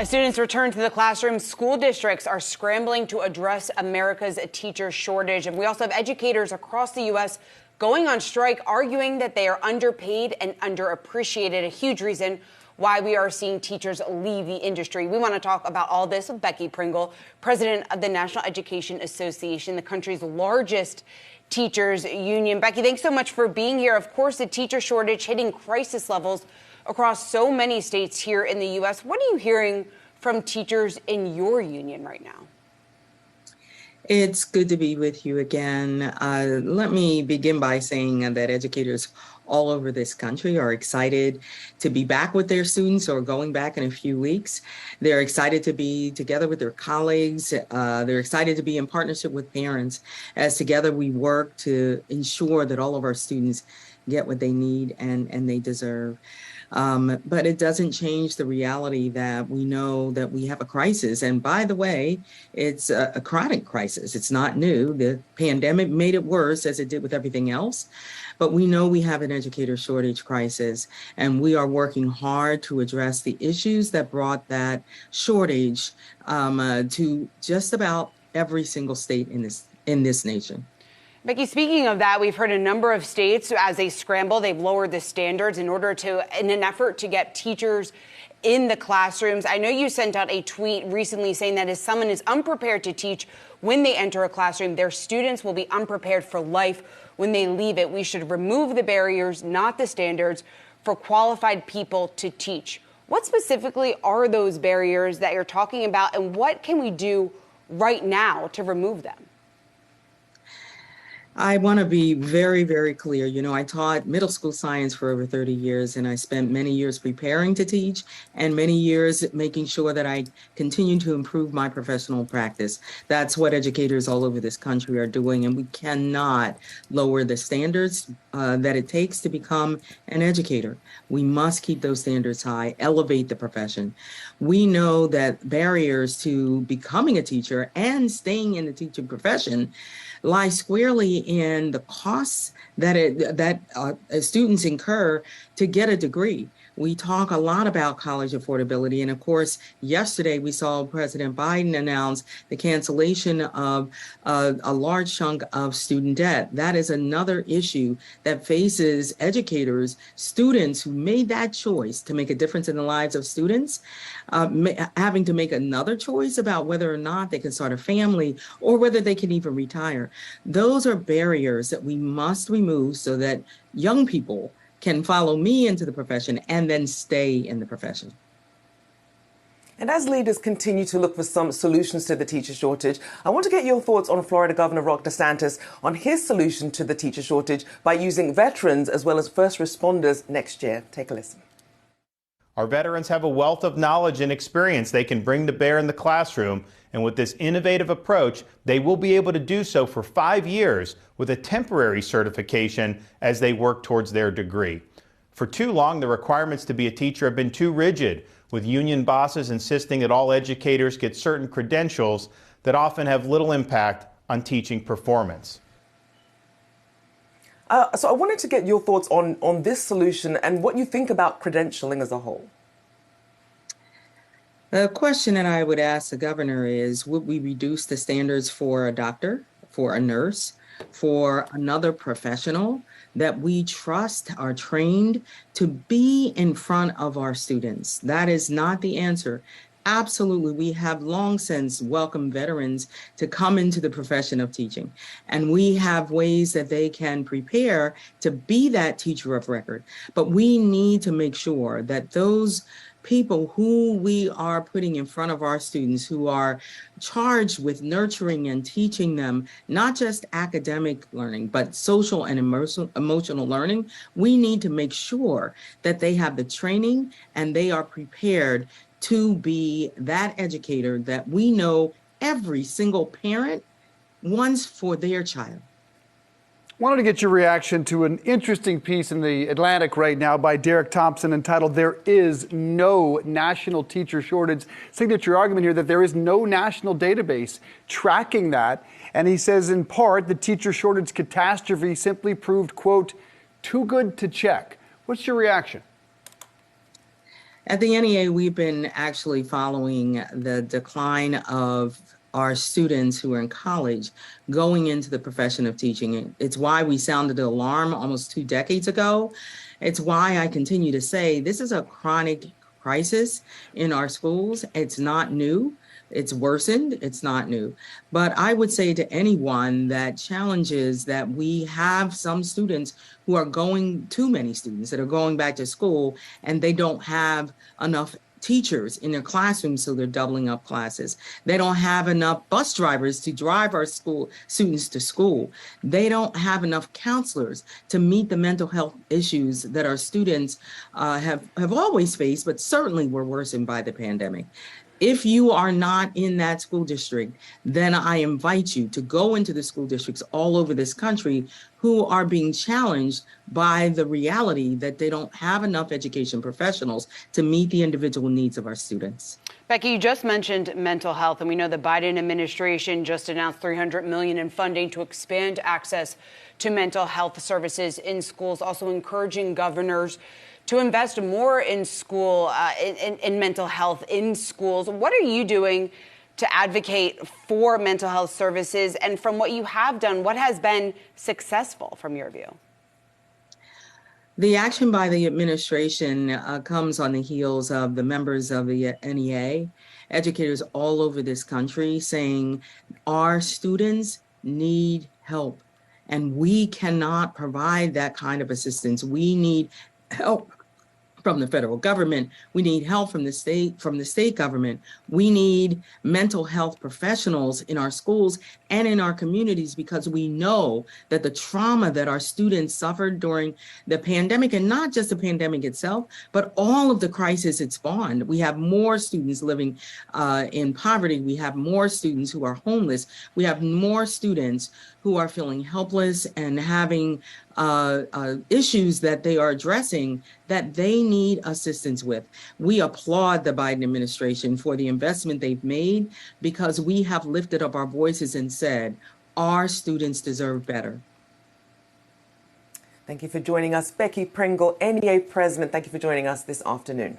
As students return to the classroom, school districts are scrambling to address America's teacher shortage. And we also have educators across the U.S. going on strike, arguing that they are underpaid and underappreciated, a huge reason why we are seeing teachers leave the industry. We want to talk about all this with Becky Pringle, president of the National Education Association, the country's largest teachers union. Becky, thanks so much for being here. Of course, the teacher shortage hitting crisis levels across so many states here in the U.S. What are you hearing from teachers in your union right now? It's good to be with you again. Let me begin by saying that educators all over this country are excited to be back with their students or going back in a few weeks. They're excited to be together with their colleagues. They're excited to be in partnership with parents as together we work to ensure that all of our students get what they need and they deserve. But it doesn't change the reality that we know that we have a crisis. And by the way, it's a chronic crisis. It's not new. The pandemic made it worse, as it did with everything else. But we know we have an educator shortage crisis, and we are working hard to address the issues that brought that shortage to just about every single state in this nation. Becky, speaking of that, we've heard a number of states, as they scramble, they've lowered the standards in an effort to get teachers in the classrooms. I know you sent out a tweet recently saying that if someone is unprepared to teach when they enter a classroom, their students will be unprepared for life when they leave it. We should remove the barriers, not the standards, for qualified people to teach. What specifically are those barriers that you're talking about, and what can we do right now to remove them? I want to be very, very clear. You know, I taught middle school science for over 30 years, and I spent many years preparing to teach and many years making sure that I continue to improve my professional practice. That's what educators all over this country are doing, and we cannot lower the standards that it takes to become an educator. We must keep those standards high, elevate the profession. We know that barriers to becoming a teacher and staying in the teaching profession lie squarely in the costs that students incur to get a degree. We talk a lot about college affordability. And of course, yesterday we saw President Biden announce the cancellation of a large chunk of student debt. That is another issue that faces educators, students who made that choice to make a difference in the lives of students, having to make another choice about whether or not they can start a family or whether they can even retire. Those are barriers that we must remove so that young people can follow me into the profession and then stay in the profession. And as leaders continue to look for some solutions to the teacher shortage, I want to get your thoughts on Florida Governor DeSantis on his solution to the teacher shortage by using veterans as well as first responders next year. Take a listen. Our veterans have a wealth of knowledge and experience they can bring to bear in the classroom, and with this innovative approach, they will be able to do so for 5 years with a temporary certification as they work towards their degree. For too long, the requirements to be a teacher have been too rigid, with union bosses insisting that all educators get certain credentials that often have little impact on teaching performance. So I wanted to get your thoughts on this solution and what you think about credentialing as a whole. The question that I would ask the governor is, would we reduce the standards for a doctor, for a nurse, for another professional that we trust are trained to be in front of our students? That is not the answer. Absolutely, we have long since welcomed veterans to come into the profession of teaching, and we have ways that they can prepare to be that teacher of record. But we need to make sure that those people who we are putting in front of our students, who are charged with nurturing and teaching them not just academic learning, but social and emotional learning, we need to make sure that they have the training and they are prepared to be that educator that we know every single parent wants for their child. Wanted to get your reaction to an interesting piece in the Atlantic right now by Derek Thompson entitled "There is no national teacher shortage." Signature argument here that there is no national database tracking that. And he says, in part, the teacher shortage catastrophe simply proved, quote, too good to check. What's your reaction? At the NEA, we've been actually following the decline of our students who are in college going into the profession of teaching. It's why we sounded the alarm almost 2 decades ago. It's why I continue to say this is a chronic crisis in our schools. It's not new. It's worsened. It's not new. But I would say to anyone that challenges that we have some students who are going, too many students that are going back to school and they don't have enough teachers in their classrooms, so they're doubling up classes. They don't have enough bus drivers to drive our school students to school. They don't have enough counselors to meet the mental health issues that our students have always faced, but certainly were worsened by the pandemic. If you are not in that school district, then I invite you to go into the school districts all over this country who are being challenged by the reality that they don't have enough education professionals to meet the individual needs of our students. Becky, you just mentioned mental health, and we know the Biden administration just announced $300 million in funding to expand access to mental health services in schools, also encouraging governors to invest more in school, in mental health in schools. What are you doing to advocate for mental health services? And from what you have done, what has been successful from your view? The action by the administration comes on the heels of the members of the NEA, educators all over this country saying our students need help and we cannot provide that kind of assistance. We need help from the federal government. We need help from the state government. We need mental health professionals in our schools and in our communities, because we know that the trauma that our students suffered during the pandemic, and not just the pandemic itself, but all of the crisis it spawned. We have more students living in poverty. We have more students who are homeless. We have more students who are feeling helpless and having issues that they are addressing that they need assistance with. We applaud the Biden administration for the investment they've made, because we have lifted up our voices and said, our students deserve better. Thank you for joining us. Becky Pringle, NEA President, thank you for joining us this afternoon.